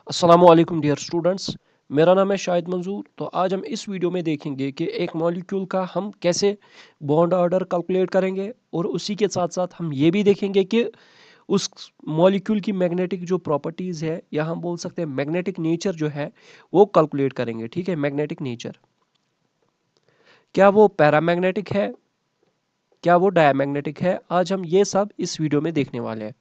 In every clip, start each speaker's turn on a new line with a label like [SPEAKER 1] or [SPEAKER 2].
[SPEAKER 1] अस्सलामुअलैकुम dear students, मेरा नाम है शाहिद मंजूर। तो आज हम इस वीडियो में देखेंगे कि एक मॉलिक्यूल का हम कैसे बॉन्ड ऑर्डर कैलकुलेट करेंगे और उसी के साथ साथ हम ये भी देखेंगे कि उस मॉलिक्यूल की मैग्नेटिक जो प्रॉपर्टीज़ है या हम बोल सकते हैं मैग्नेटिक नेचर जो है वो कैलकुलेट करेंगे। ठीक है, मैग्नेटिक नेचर, क्या वो पैरामैग्नेटिक है, क्या वो डायमैग्नेटिक है, आज हम ये सब इस वीडियो में देखने वाले हैं।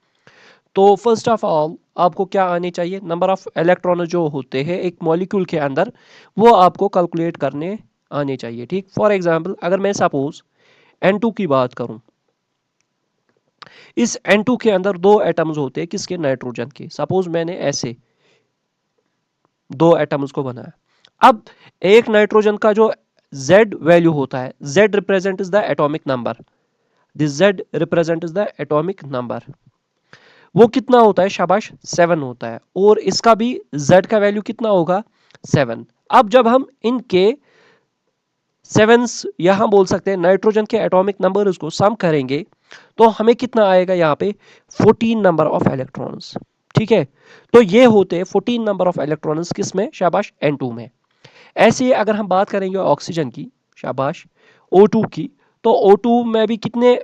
[SPEAKER 1] तो फर्स्ट ऑफ ऑल आपको क्या आने चाहिए, नंबर ऑफ इलेक्ट्रॉन जो होते हैं एक मॉलिक्यूल के अंदर वो आपको कैलकुलेट करने आने चाहिए। ठीक, फॉर एग्जांपल अगर मैं सपोज N2 की बात करूं, इस N2 के अंदर दो एटम्स होते हैं, किसके, नाइट्रोजन के। सपोज मैंने ऐसे दो एटम्स को बनाया। अब एक नाइट्रोजन का जो Z वैल्यू होता है, Z represent is the atomic number, this Z represent is the atomic number, वो कितना होता है, शाबाश 7 होता है। और इसका भी Z का वैल्यू कितना होगा, 7। अब जब हम इनके सेवेंस या हम बोल सकते हैं नाइट्रोजन के एटॉमिक नंबर्स को सम करेंगे तो हमें कितना आएगा, यहाँ पे 14 नंबर ऑफ इलेक्ट्रॉन्स। ठीक है, तो ये होते हैं 14 नंबर ऑफ इलेक्ट्रॉन्स किस में, शाबाश N2 में। ऐसे ही अगर हम बात करेंगे ऑक्सीजन की, शाबाश O2 की, तो O2 में भी कितने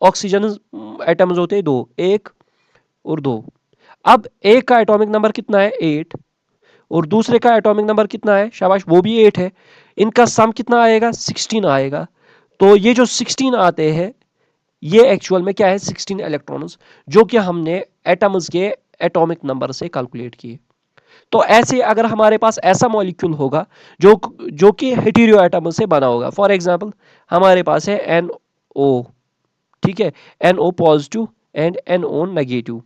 [SPEAKER 1] ऑक्सीजन एटम्स होते हैं, दो, एक और दो। अब एक का एटॉमिक नंबर कितना है, 8, और दूसरे का एटॉमिक नंबर कितना है, शाबाश वो भी 8 है। इनका सम कितना आएगा, 16 आएगा। तो ये जो 16 आते हैं ये एक्चुअल में क्या है, 16 इलेक्ट्रॉन्स जो कि हमने एटम्स के एटॉमिक नंबर से कैलकुलेट किए। तो ऐसे अगर हमारे पास ऐसा मॉलिक्यूल होगा जो जो कि हेटेरो एटम से बना होगा, फॉर एग्जांपल हमारे पास है NO, ठीक है, NO positive and NO negative,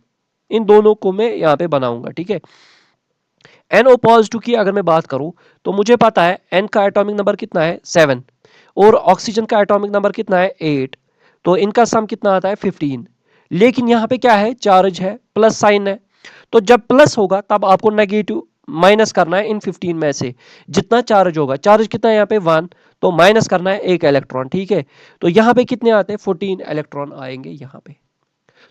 [SPEAKER 1] इन दोनों को मैं यहाँ पे बनाऊंगा। ठीक है, NO पॉजिटिव की अगर मैं बात करूं तो मुझे पता है N का एटॉमिक नंबर कितना है, 7, और ऑक्सीजन का एटॉमिक नंबर कितना है, 8। तो इनका सम कितना आता है, 15। लेकिन यहाँ पे क्या है, चार्ज है, प्लस साइन है। तो जब प्लस होगा तब आपको नेगेटिव माइनस करना है इन 15 में से, जितना चार्ज होगा। चार्ज कितना है यहाँ पे, 1, तो माइनस करना है एक इलेक्ट्रॉन। ठीक है, तो यहाँ पे कितने आते हैं, 14 इलेक्ट्रॉन आएंगे यहाँ पे।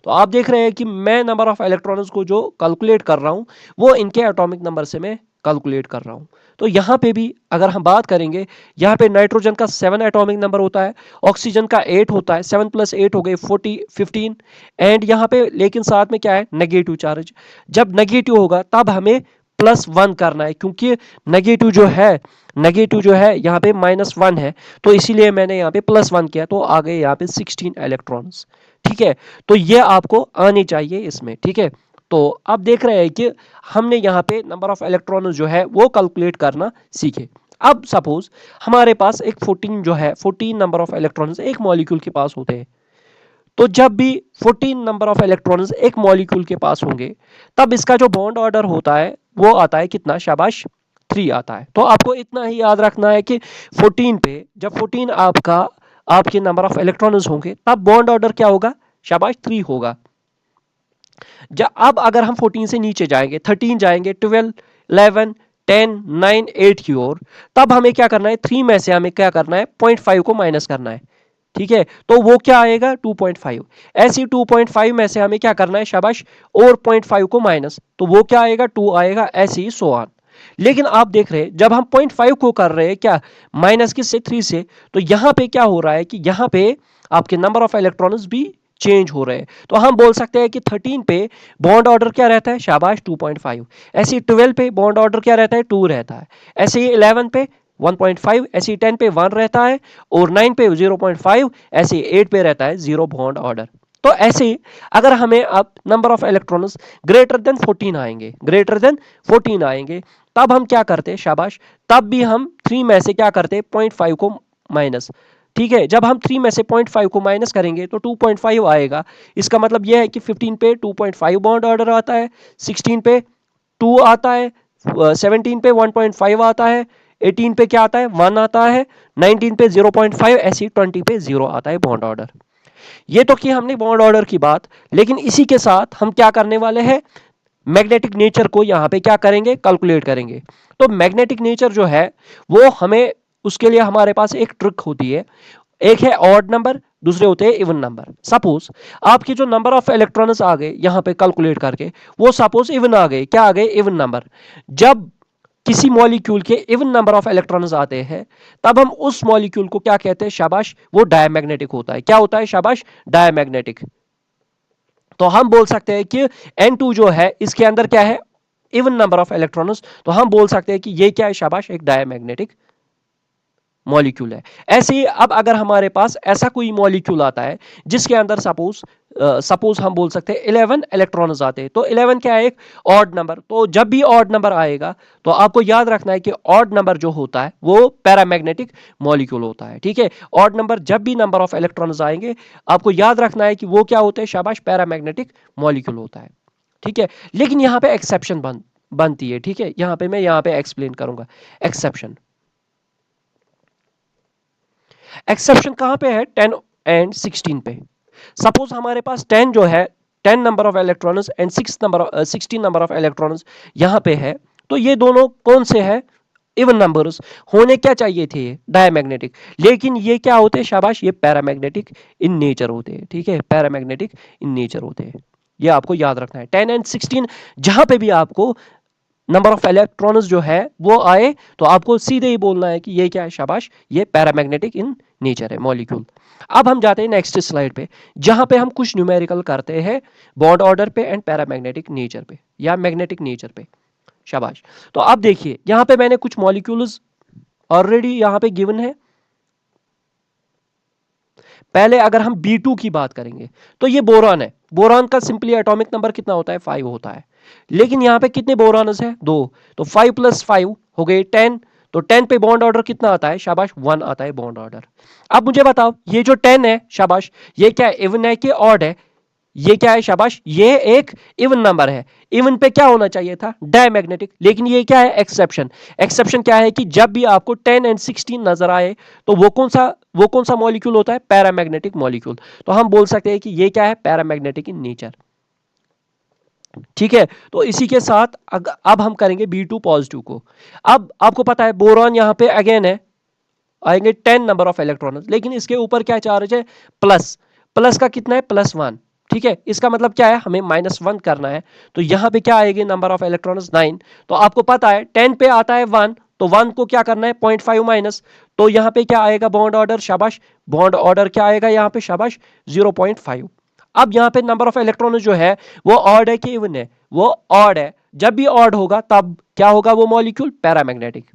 [SPEAKER 1] तो आप देख रहे हैं कि मैं नंबर ऑफ इलेक्ट्रॉन्स को जो कैलकुलेट कर रहा हूं वो इनके एटॉमिक नंबर से मैं कैलकुलेट कर रहा हूं। तो यहाँ पे भी अगर हम बात करेंगे, यहाँ पे नाइट्रोजन का 7 एटॉमिक नंबर होता है, ऑक्सीजन का 8 होता है, 7 + 8 हो गए 15, एंड यहाँ पे लेकिन साथ में क्या है, नेगेटिव चार्ज। जब नेगेटिव होगा तब हमें +1 करना है, क्योंकि नेगेटिव जो है यहाँ पे -1 है, तो इसीलिए मैंने यहाँ पे +1 किया, तो आ गए यहाँ पे 16 इलेक्ट्रॉन्स। ठीक है, तो ये आपको आनी चाहिए इसमें। ठीक है, तो अब देख रहे हैं कि हमने यहाँ पे नंबर ऑफ इलेक्ट्रॉन जो है वो कैलकुलेट करना सीखे। अब सपोज हमारे पास एक 14 जो है, 14 नंबर ऑफ इलेक्ट्रॉन्स एक मॉलिक्यूल के पास होते हैं। तो जब भी 14 नंबर ऑफ इलेक्ट्रॉन्स एक मॉलिक्यूल के पास होंगे तब इसका जो बॉन्ड ऑर्डर होता है वो आता है कितना, शाबाश 3 आता है। तो आपको इतना ही याद रखना है कि 14 पे जब 14 आपके नंबर ऑफ इलेक्ट्रॉन्स होंगे तब बॉन्ड ऑर्डर क्या होगा, शाबाश 3 होगा। अब अगर हम 14 से नीचे जाएंगे, 13 जाएंगे, 12, 11, 10, 9, 8 की ओर, तब हमें क्या करना है, 3 में से हमें क्या करना है, 0.5 को माइनस करना है। ठीक है, तो वो क्या आएगा, 2.5। ऐसी 2.5 में से हमें क्या करना है, शाबाश, और 0.5 को माइनस, तो वो क्या आएगा, 2 आएगा, ऐसे ही सो ऑन। लेकिन आप देख रहे हैं जब हम 0.5 को कर रहे हैं क्या, माइनस किससे, 3 से, तो यहां पे क्या हो रहा है कि यहां पे आपके नंबर ऑफ इलेक्ट्रॉन्स भी चेंज हो रहे हैं। तो हम बोल सकते हैं कि 13 पे बॉन्ड ऑर्डर क्या रहता है, शाबाश 2.5। ऐसे 12 पे बॉन्ड ऑर्डर क्या रहता है, 2 रहता है। ऐसे ही 11 पे 1.5, ऐसे 10 पे 1 रहता है, और 9 पे 0.5, ऐसे 8 पे रहता है 0 बॉन्ड ऑर्डर। तो ऐसे अगर हमें अब number of electrons greater than 14 आएंगे तब हम क्या करते, शाबाश, तब भी हम 3 में से क्या करते, 0.5 को माइनस। ठीक है, जब हम 3 में से 0.5 को माइनस करेंगे तो 2.5 आएगा। इसका मतलब यह है कि 15 पे 2.5 बॉन्ड ऑर्डर आता है, 16 पे 2 आता है, 17 पे 1.5 आता है, 18 पे क्या आता है, 1 आता है, 19 पे 0.5, ऐसी 20 पे 0 आता है बॉन्ड ऑर्डर। ये तो कि हमने बॉन्ड ऑर्डर की बात, लेकिन इसी के साथ हम क्या करने वाले हैं, मैग्नेटिक नेचर को यहाँ पे क्या करेंगे, कैलकुलेट करेंगे। तो मैग्नेटिक नेचर जो है वो हमें, उसके लिए हमारे पास एक ट्रिक होती है। एक है ऑड नंबर, दूसरे होते हैं इवन नंबर। सपोज आपके जो नंबर ऑफ इलेक्ट्रॉन्स आ गए यहां पे कैलकुलेट करके, वो सपोज इवन आ गए, क्या आ गए, इवन नंबर। जब किसी मॉलिक्यूल के इवन नंबर ऑफ इलेक्ट्रॉन्स आते हैं तब हम उस मॉलिक्यूल को क्या कहते हैं, शाबाश, वो डायमैग्नेटिक होता है। क्या होता है, शाबाश, डायमैग्नेटिक। तो हम बोल सकते हैं कि N2 जो है इसके अंदर क्या है, इवन नंबर ऑफ इलेक्ट्रॉन्स, तो हम बोल सकते हैं कि ये क्या है, शाबाश, एक डायमैग्नेटिक मॉलिक्यूल है। ऐसे ही अब अगर हमारे पास ऐसा कोई मॉलिक्यूल आता है जिसके अंदर सपोज हम बोल सकते हैं 11 इलेक्ट्रॉन्स आते हैं, तो 11 क्या है, एक ऑड नंबर। तो जब भी ऑड नंबर आएगा तो आपको याद रखना है कि ऑड नंबर जो होता है वो पैरामैग्नेटिक मॉलिक्यूल होता है। ठीक है, ऑड नंबर जब भी नंबर ऑफ इलेक्ट्रॉन्स आएंगे आपको याद रखना है कि वो क्या होते हैं, शाबाश, पैरामैग्नेटिक मॉलिक्यूल होता है। ठीक है, लेकिन यहां पे एक्सेप्शन बनती है। ठीक है, यहां पे मैं यहां पे एक्सप्लेन करूंगा एक्सेप्शन। एक्सेप्शन कहां पे है, 10 एंड 16 पे। सपोज हमारे पास 10 जो है, 10 number of electrons and 16 number of electrons यहां पे है, तो ये दोनों कौन से हैं, इवन नंबर्स होने क्या चाहिए थे, डायमैग्नेटिक, लेकिन ये क्या होते हैं, शाबाश, ये पैरामैग्नेटिक इन नेचर होते हैं। ठीक है, पैरामैग्नेटिक इन नेचर होते हैं, ये आपको याद रखना है। 10 एंड 16 जहां पे भी आपको नंबर ऑफ इलेक्ट्रॉन्स जो है वो आए तो आपको सीधे ही बोलना है कि ये क्या है, शाबाश, ये पैरामैग्नेटिक इन नेचर है मॉलिक्यूल। अब हम जाते हैं नेक्स्ट स्लाइड पे जहां पे हम कुछ न्यूमेरिकल करते हैं बॉन्ड ऑर्डर पे एंड पैरामैग्नेटिक नेचर पे या मैग्नेटिक नेचर पे, शाबाश। तो अब देखिए यहां पे मैंने कुछ मॉलिक्यूल्स ऑलरेडी यहां पे गिवन है। पहले अगर हम B2 की बात करेंगे तो ये बोरॉन है। बोरॉन का सिंपली एटॉमिक नंबर कितना होता है, 5 होता है, लेकिन यहां पे कितने बोरॉन्स है, 2, तो 5 + 5 हो गए 10। तो 10 पे बॉन्ड ऑर्डर कितना आता है, शाबाश, 1 आता है बॉन्ड ऑर्डर। अब मुझे बताओ ये जो 10 है, शाबाश, ये क्या है, इवन है कि ऑड है, ये क्या है, शाबाश, ये एक इवन नंबर है। इवन पे क्या होना चाहिए था, डायमैग्नेटिक, लेकिन ये क्या है, एक्सेप्शन। एक्सेप्शन क्या है कि जब भी आपको 10 एंड 16 नजर आए तो वो कौन सा मॉलिक्यूल होता है, पैरामैग्नेटिक मॉलिक्यूल। तो हम बोल सकते हैं कि ये क्या है, पैरामैग्नेटिक इन नेचर। ठीक है, तो इसी के साथ अब हम करेंगे B2 पॉजिटिव को। अब आपको पता है बोरॉन यहां पे अगेन है, आएंगे 10 नंबर ऑफ इलेक्ट्रॉन, लेकिन इसके ऊपर क्या चार्ज है, प्लस। प्लस का कितना है, +1। ठीक है, इसका मतलब क्या है, हमें -1 करना है, तो यहां पे क्या आएगी, नंबर ऑफ इलेक्ट्रॉन्स 9। तो आपको पता है 10 पे आता है 1, तो 1 को क्या करना है, 0.5 माइनस, तो यहां पे क्या आएगा, बॉन्ड ऑर्डर, शाबाश, बॉन्ड ऑर्डर क्या आएगा यहां पे, शाबाश, 0.5। अब यहां पे नंबर ऑफ इलेक्ट्रॉन जो है वो ऑड है कि इवन है, वो ऑड है। जब भी ऑड होगा तब क्या होगा, वो मॉलिक्यूल पैरामैग्नेटिक।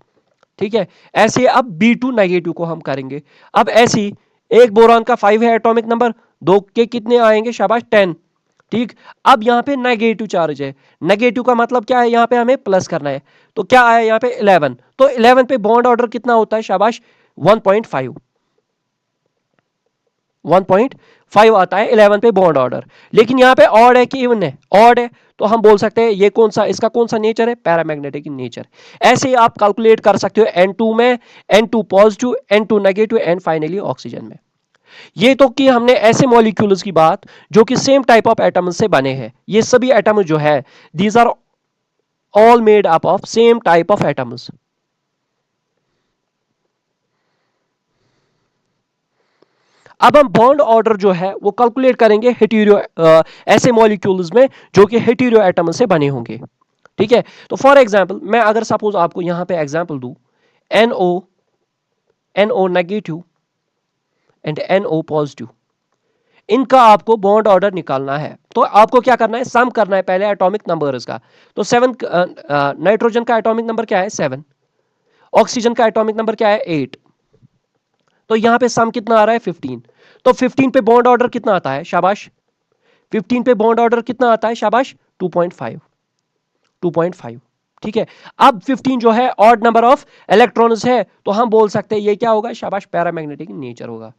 [SPEAKER 1] ठीक है, ऐसे अब B2 नेगेटिव को हम करेंगे। अब ऐसी एक बोरॉन का 5 है एटॉमिक नंबर, 2 के कितने आएंगे, शाबाश, 10। ठीक, अब यहां पे नेगेटिव चार्ज है, नेगेटिव का मतलब क्या है, यहां पे हमें प्लस करना है, तो क्या आया यहां पे 11। तो 11 पे बॉन्ड ऑर्डर कितना होता है, शाबाश, 1.5 आता है 11 पे बॉन्ड ऑर्डर। लेकिन यहां पे ऑड है कि इवन है, ऑड है, तो हम बोल सकते हैं ये कौन सा, इसका कौन सा नेचर है, पैरामैग्नेटिक इन नेचर। ऐसे ही आप कैलकुलेट कर सकते हो N2 में, N2 positive, N2 negative and finally oxygen में। ये तो कि हमने ऐसे मॉलिक्यूल्स की बात जो कि सेम टाइप ऑफ एटम्स से बने हैं। ये सभी एटम्स जो है these are all made up of same type of atoms. अब हम बॉन्ड ऑर्डर जो है वो कैलकुलेट करेंगे हेटेरो ऐसे मॉलिक्यूल्स में जो कि हेटेरो एटम से बने होंगे। ठीक है, तो फॉर एग्जांपल मैं अगर सपोज आपको यहां पे एग्जांपल दूं, NO negative and NO positive, इनका आपको बॉन्ड ऑर्डर निकालना है। तो आपको क्या करना है, सम करना है पहले एटॉमिक नंबर्स का। तो 7 नाइट्रोजन का एटॉमिक नंबर क्या है, 7। ऑक्सीजन का एटॉमिक नंबर क्या है, 8। तो यहां पे सम कितना आ रहा है, 15। तो 15 पे बॉन्ड ऑर्डर कितना आता है, शाबाश, 15 पे बॉन्ड ऑर्डर कितना आता है, शाबाश, 2.5। ठीक है, अब 15 जो है ऑड नंबर ऑफ इलेक्ट्रॉन्स है, तो हम बोल सकते हैं ये क्या होगा, शाबाश, पैरामैग्नेटिक नेचर होगा।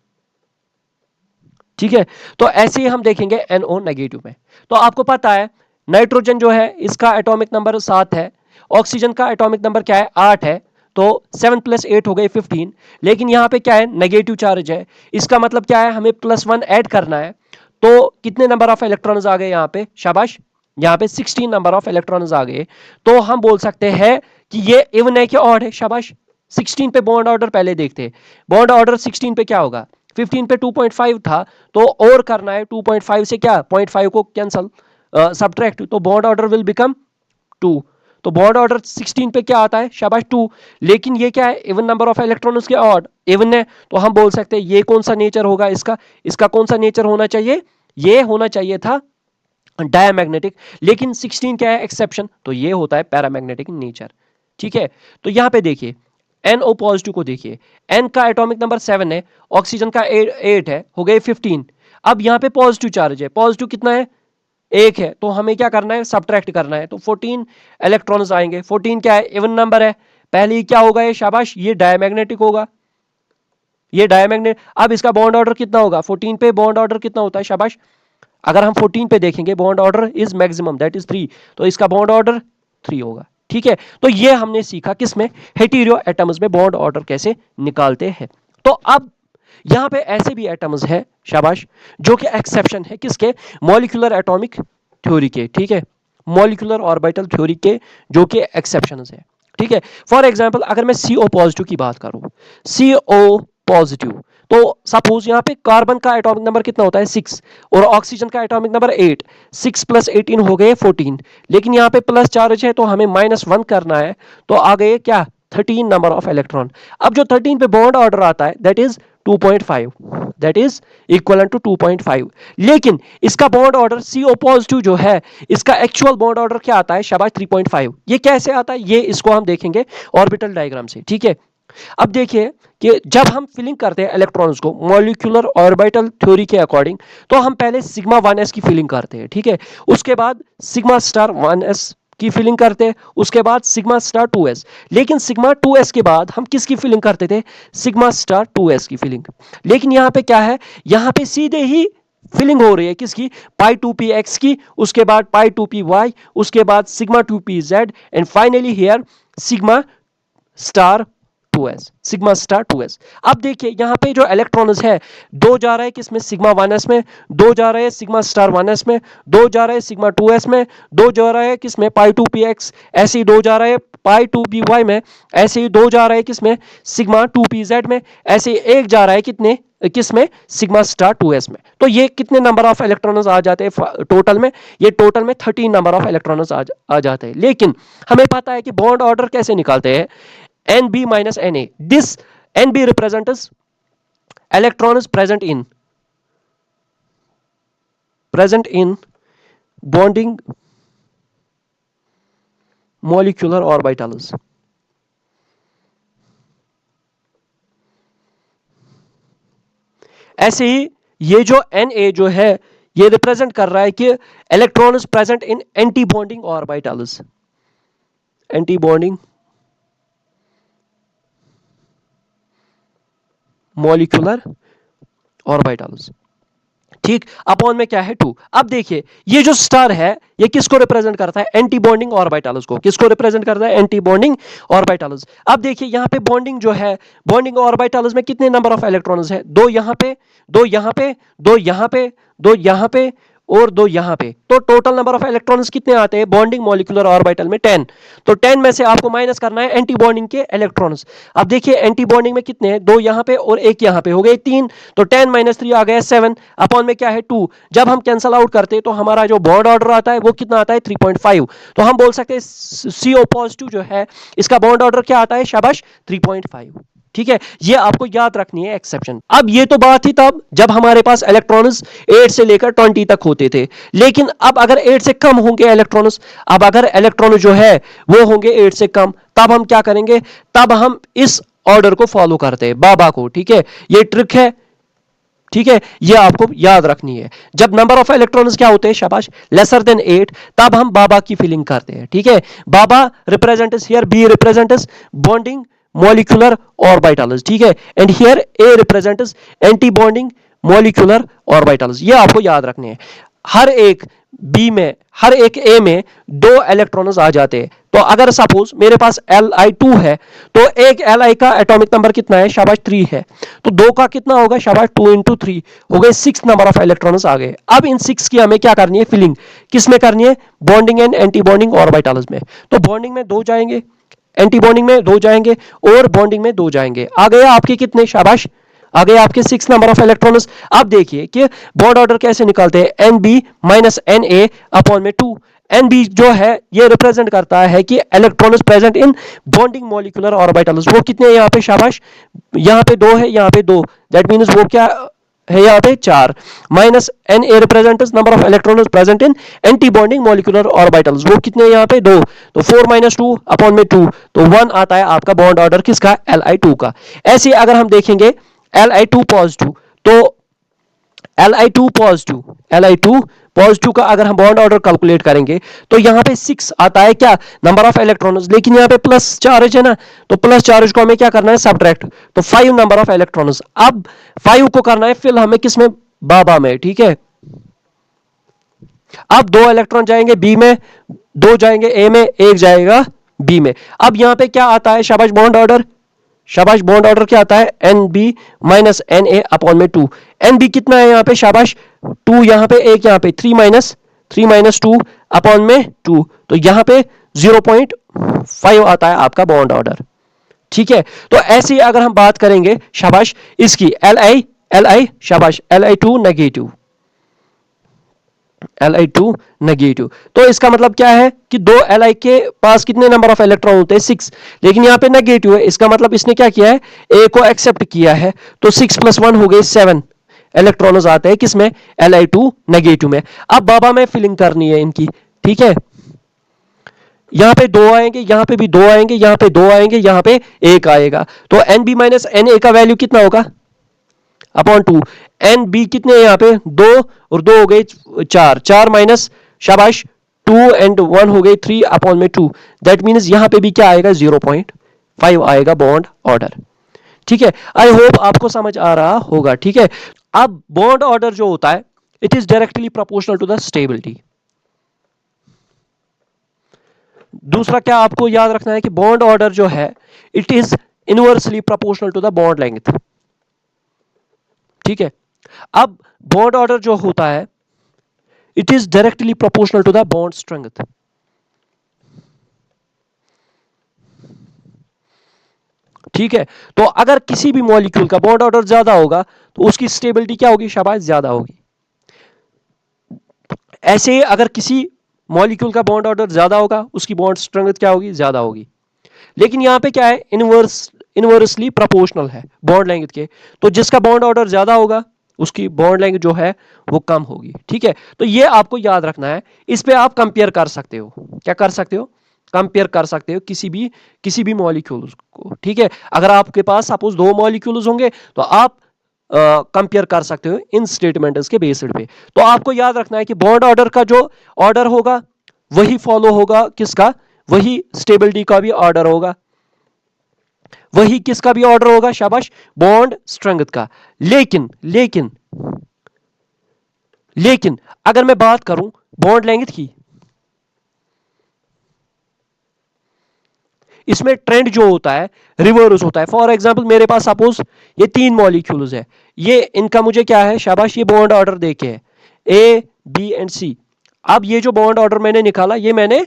[SPEAKER 1] ठीक है, तो ऐसे ही हम देखेंगे NO नेगेटिव में। तो आपको पता है नाइट्रोजन जो है इसका एटॉमिक नंबर 7 है, ऑक्सीजन का एटॉमिक नंबर क्या है, 8 है, तो 7 + 8 हो गए 15। लेकिन यहां पे क्या है, नेगेटिव चार्ज है, इसका मतलब क्या है, हमें +1 ऐड करना है। तो कितने नंबर ऑफ इलेक्ट्रॉन्स आ गए यहां पे, शाबाश, यहां पे 16 नंबर ऑफ इलेक्ट्रॉन्स आ गए। तो हम बोल सकते हैं कि ये इवन है कि ऑड है, शाबाश। 16 पे बॉन्ड ऑर्डर पहले देखते हैं, बॉन्ड ऑर्डर 16 पे क्या होगा, 15 पे 2.5 था, तो और करना है 2.5 से क्या 0.5 को कैंसल सब्ट्रैक्ट, तो बॉन्ड ऑर्डर विल बिकम 2। तो बॉन्ड ऑर्डर 16 पे क्या आता है, शाबाश 2। लेकिन ये क्या है, इवन नंबर ऑफ इलेक्ट्रॉन्स के ऑड इवन है, तो हम बोल सकते हैं ये कौन सा नेचर होगा इसका, इसका कौन सा नेचर होना चाहिए, ये होना चाहिए था डायमैग्नेटिक। लेकिन 16 क्या है एक्सेप्शन, तो ये होता है पैरामैग्नेटिक नेचर। ठीक है, तो यहां पे देखिए NO पॉजिटिव को देखिए, N का एटॉमिक नंबर 7 है, ऑक्सीजन का 8 है, हो गए 15। अब यहां पे पॉजिटिव चार्ज है, पॉजिटिव कितना है, 1 है, तो हमें क्या करना है, सब्ट्रैक्ट करना है, तो 14 इलेक्ट्रॉन्स आएंगे। 14 क्या है, इवन नंबर है, पहले क्या होगा ये, शाबाश ये डायमैग्नेटिक होगा, ये डायमैग्नेट। अब इसका बॉन्ड ऑर्डर कितना होगा, 14 पे बॉन्ड ऑर्डर कितना होता है, शाबाश अगर हम 14 पे देखेंगे bond order is maximum that is 3, तो इसका बॉन्ड ऑर्डर 3 होगा। ठीक है, तो ये हमने सीखा किसमें, हेटेरो एटम्स में बॉन्ड ऑर्डर कैसे निकालते हैं। तो अब यहां पे ऐसे भी एटम्स है, शाबाश, जो कि एक्सेप्शन है किसके, मॉलिक्यूलर एटॉमिक थ्योरी के। ठीक है, मॉलिक्यूलर ऑर्बिटल थ्योरी के जो कि एक्सेप्शंस है। ठीक है, फॉर एग्जांपल अगर मैं CO पॉजिटिव की बात करूं, CO पॉजिटिव, तो सपोज यहां पे कार्बन का एटॉमिक नंबर कितना होता है 6 और ऑक्सीजन का एटॉमिक नंबर 8, 6 + 18 हो गए 14, लेकिन यहां पे प्लस चार्ज है तो हमें -1 करना है, तो आ गए क्या 13 नंबर ऑफ इलेक्ट्रॉन। अब जो 13 पे बॉन्ड ऑर्डर आता है that is 2.5, that is equivalent to 2.5। लेकिन इसका बॉन्ड ऑर्डर CO पॉजिटिव जो है, इसका एक्चुअल बॉन्ड ऑर्डर क्या आता है, शाबाश 3.5। ये कैसे आता है, ये इसको हम देखेंगे ऑर्बिटल डायग्राम से। ठीक है, अब देखिए कि जब हम फिलिंग करते हैं इलेक्ट्रॉन्स को मॉलिक्यूलर ऑर्बिटल थ्योरी के अकॉर्डिंग, तो हम पहले सिग्मा 1s की फिलिंग करते हैं। ठीक है, उसके बाद सिग्मा स्टार 1s की फिलिंग करते हैं, उसके बाद सिग्मा स्टार 2s। लेकिन सिग्मा 2s के बाद हम किसकी फिलिंग करते थे, सिग्मा स्टार 2s की फिलिंग। लेकिन यहां पे क्या है, यहां पे सीधे ही फिलिंग हो रही है किसकी, पाई 2p x की, उसके बाद पाई 2p y, उसके बाद sigma 2p z and finally here sigma star 2s, sigma star 2s। अब देखिए यहां पे जो इलेक्ट्रॉन्स है, दो जा रहे हैं किसमें, सिग्मा 1s में, दो जा रहे हैं सिग्मा स्टार 1s में, दो जा रहे हैं सिग्मा 2s में, दो जा रहे हैं किसमें पाई 2px, ऐसे ही दो जा रहे हैं पाई 2py में, ऐसे ही दो जा रहे हैं किसमें सिग्मा 2pz में, ऐसे ही एक जा रहा है कितने किसमें, सिग्मा स्टार 2s में। तो ये कितने नंबर ऑफ इलेक्ट्रॉन्स आ जाते हैं टोटल में, ये टोटल में 13 नंबर ऑफ इलेक्ट्रॉन्स आ जाते हैं। लेकिन हमें पता है कि बॉन्ड ऑर्डर कैसे निकालते हैं, NB minus Na. This NB represents electrons present in bonding molecular orbitals. ऐसे ही ये जो Na जो है ये रिप्रेजेंट कर रहा है कि electrons present in anti bonding orbitals, anti bonding molecular orbitals. ठीक, अपॉन में क्या है 2। अब देखिए ये जो स्टार है ये किसको रिप्रेजेंट करता है, एंटी बॉन्डिंग ऑर्बिटल्स को, किसको रिप्रेजेंट करता है, एंटी बॉन्डिंग ऑर्बिटल्स। अब देखिए यहां पे बॉन्डिंग जो है, बॉन्डिंग ऑर्बिटल्स में कितने नंबर ऑफ इलेक्ट्रॉन्स है, दो यहां पे, दो यहां पे, दो यहां पे, दो यहां पे और दो यहां पे, तो टोटल नंबर ऑफ इलेक्ट्रॉन्स कितने आते हैं बॉन्डिंग मॉलिक्यूलर ऑर्बिटल में 10। तो 10 में से आपको माइनस करना है एंटी बॉन्डिंग के इलेक्ट्रॉन्स। अब देखिए एंटी बॉन्डिंग में कितने हैं, दो यहां पे और एक यहां पे, हो गए 3, तो 10 - 3 आ गया 7, अपॉन में क्या है 2। जब हम कैंसल आउट करते हैं तो हमारा जो बॉन्ड ऑर्डर आता है वो कितना आता है 3.5। तो हम बोल सकते हैं CO पॉजिटिव जो है इसका बॉन्ड ऑर्डर क्या आता है, शाबाश 3.5। ठीक है, ये आपको याद रखनी है एक्सेप्शन। अब ये तो बात थी तब जब हमारे पास इलेक्ट्रॉन्स 8 से लेकर 20 तक होते थे। लेकिन अब अगर 8 से कम होंगे इलेक्ट्रॉन्स, अब अगर इलेक्ट्रॉन जो है वो होंगे 8 से कम, तब हम क्या करेंगे, तब हम इस ऑर्डर को फॉलो करते हैं, बाबा को। ठीक है, ये ट्रिक है। ठीक है, ये आपको याद रखनी है। जब नंबर ऑफ इलेक्ट्रॉन्स क्या होते हैं, शाबाश लेसर देन 8, तब हम बाबा की फिलिंग करते हैं। ठीक है, बाबा represents here, B represents bonding molecular orbitals. ठीक है, and here A represents antibonding molecular orbitals. ये आपको याद रखने हैं। हर एक बी में, हर एक ए में दो इलेक्ट्रॉन्स आ जाते हैं। तो अगर सपोज मेरे पास Li2 है तो एक Li का एटॉमिक नंबर कितना है, शाबाश 3 है, तो दो का कितना होगा, शाबाश 2 × 3 हो गए 6 नंबर ऑफ इलेक्ट्रॉन्स आ गए। अब इन 6 की हमें क्या करनी है, फिलिंग किस में करनी है, bonding and anti bonding orbitals में। तो बॉन्डिंग में 2 जाएंगे, एंटी बॉन्डिंग में 2 जाएंगे और बॉन्डिंग में 2 जाएंगे। आ गया आपके कितने, शाबाश आ गए आपके 6 नंबर ऑफ इलेक्ट्रॉन्स। अब देखिए कि बॉन्ड ऑर्डर कैसे निकालते हैं, NB माइनस Na अपॉन में 2। NB जो है ये रिप्रेजेंट करता है कि electrons present in bonding molecular orbitals. वो कितने हैं यहाँ पे, शाबाश, यहाँ पे 2 है, यहाँ पे 2, दैट मीन्स वो क्या है यहाँ पे 4। Minus Na represents number of electrons present in anti bonding molecular orbitals. वो कितने यहाँ पे 2, तो 4 माइनस 2 अपॉन में 2, तो 1 आता है आपका बॉन्ड ऑर्डर किसका, Li2 का। ऐसे अगर हम देखेंगे Li2 पॉजिटिव, तो Li2 पॉजिटिव, Li2 पॉजिटिव का अगर हम बॉन्ड ऑर्डर कैलकुलेट करेंगे तो यहाँ पे 6 आता है क्या, नंबर ऑफ इलेक्ट्रॉन्स, लेकिन यहाँ पे प्लस चार्ज है ना, तो प्लस चार्ज को हमें क्या करना है, सब्ट्रैक्ट, तो 5 नंबर ऑफ इलेक्ट्रॉन्स। अब 5 को करना है फिल हमें किसमें, बाबा में, ठीक है। अब 2 इलेक्ट्रॉन जाएंगे बी में, 2 जाएंगे ए में, 1 जाएगा बी में। अब यहाँ पे क्या आता है, शाबाश बॉन्ड ऑर्डर, शाबाश बॉन्ड ऑर्डर क्या आता है, NB माइनस Na अपॉन में 2। NB कितना है यहाँ पे, शाबाश 2, यहाँ पे 1, यहाँ पे 3 माइनस 2 अपॉन में 2, तो यहाँ पे 0.5 आता है आपका बॉन्ड ऑर्डर, ठीक है। तो ऐसे अगर हम बात करेंगे शाबाश इसकी Li शाबाश Li2 नेगेटिव, Li2 नेगेटिव, तो इसका मतलब क्या है कि 2 Li के पास कितने नंबर ऑफ इलेक्ट्रॉन होते हैं, 6, लेकिन यहाँ पे नेगेटिव है, इसका मतलब इसने क्या किया है, A को एक्सेप्ट किया है, तो 6 + 1 हो गए 7 इलेक्ट्रॉन्स आते हैं किसमें, Li2 नेगेटिव में। अब बाबा में फिलिंग करनी है इनकी, ठीक है। यहाँ पे 2 आएंगे, यहाँ पे भी 2 आएंगे, यहाँ पे 2 आएंगे, यहाँ पे 1 आएगा, तो NB माइनस Na का वैल्यू कितना होगा, अपॉन 2। NB कितने यहाँ पे 2 और 2 हो गए 4, 4 माइनस शाबाश 2 एंड 1 हो गए 3 अपॉन में 2, दैट मीन्स यहाँ पे भी क्या आएगा, 0.5 आएगा बॉन्ड ऑर्डर, ठीक है। आई होप आपको समझ आ रहा होगा, ठीक है। अब बॉन्ड ऑर्डर जो होता है it is directly proportional to the stability. दूसरा क्या आपको याद रखना है कि बॉन्ड ऑर्डर जो है it is inversely proportional to the bond length, ठीक है। अब बॉन्ड ऑर्डर जो होता है it is directly proportional to the bond strength, ठीक है। तो अगर किसी भी मॉलिक्यूल का बॉन्ड ऑर्डर ज्यादा होगा तो उसकी स्टेबिलिटी क्या होगी, शाबाश ज्यादा होगी। ऐसे अगर किसी मॉलिक्यूल का बॉन्ड ऑर्डर ज्यादा होगा उसकी बॉन्ड स्ट्रेंथ क्या होगी, ज्यादा होगी। लेकिन यहां पे क्या है, इनवर्सली प्रोपोर्शनल है बॉन्ड लेंथ के, तो जिसका बॉन्ड ऑर्डर ज्यादा होगा उसकी बॉन्ड लेंथ जो है वो कम होगी, ठीक है। तो ये आपको याद रखना है, इस पे आप कंपेयर कर सकते हो, क्या कर सकते हो, कंपेयर कर सकते हो किसी भी मॉलिक्यूल्स को, ठीक है। अगर आपके पास सपोज 2 मॉलिक्यूल्स होंगे तो आप कंपेयर कर सकते हो इन स्टेटमेंट्स के बेसिस पे। तो आपको याद रखना है कि बॉन्ड ऑर्डर का जो ऑर्डर होगा वही फॉलो होगा किसका, वही स्टेबिलिटी का भी ऑर्डर होगा, वही किसका भी ऑर्डर होगा, शाबाश बॉन्ड स्ट्रेंथ का। लेकिन लेकिन लेकिन अगर मैं बात करूं बॉन्ड लेंथ की, इसमें ट्रेंड जो होता है रिवर्स होता है। फॉर एग्जांपल मेरे पास सपोज ये 3 मॉलिक्यूल्स है, ये इनका मुझे क्या है, शाबाश ये बॉन्ड ऑर्डर देखे है A B एंड C। अब ये जो बॉन्ड ऑर्डर मैंने निकाला ये मैंने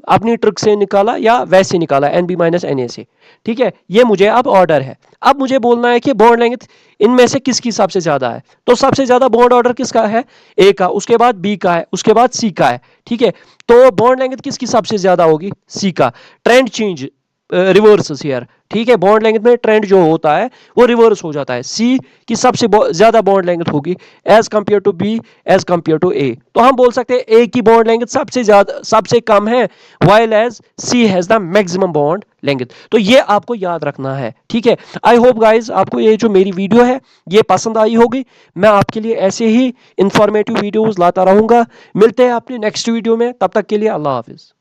[SPEAKER 1] अपनी ट्रिक से निकाला या वैसे निकाला NB माइनस Na से, ठीक है। ये मुझे अब ऑर्डर है, अब मुझे बोलना है कि बॉन्ड लेंथ इनमें से किसकी सबसे ज्यादा है, तो सबसे ज्यादा बॉन्ड ऑर्डर किसका है, A का, उसके बाद B का है, उसके बाद C का है, ठीक है। तो बॉन्ड लेंथ किसकी सबसे ज्यादा होगी, C का। ट्रेंड चेंज रिवर्स हियर, ठीक है। बॉन्ड लेंथ में ट्रेंड जो होता है वो रिवर्स हो जाता है, सी की सबसे ज्यादा बॉन्ड लेंथ होगी as compare to B as compare to A. तो हम बोल सकते हैं ए की बॉन्ड लेंथ सबसे ज्यादा सबसे कम है while as C has the maximum bond length. तो ये आपको याद रखना है, ठीक है। आई होप गाइज आपको ये जो मेरी वीडियो है ये पसंद आई होगी। मैं आपके लिए ऐसे ही इंफॉर्मेटिव वीडियोस लाता रहूंगा। मिलते हैं अपनी नेक्स्ट वीडियो में, तब तक के लिए अल्लाह हाफिज।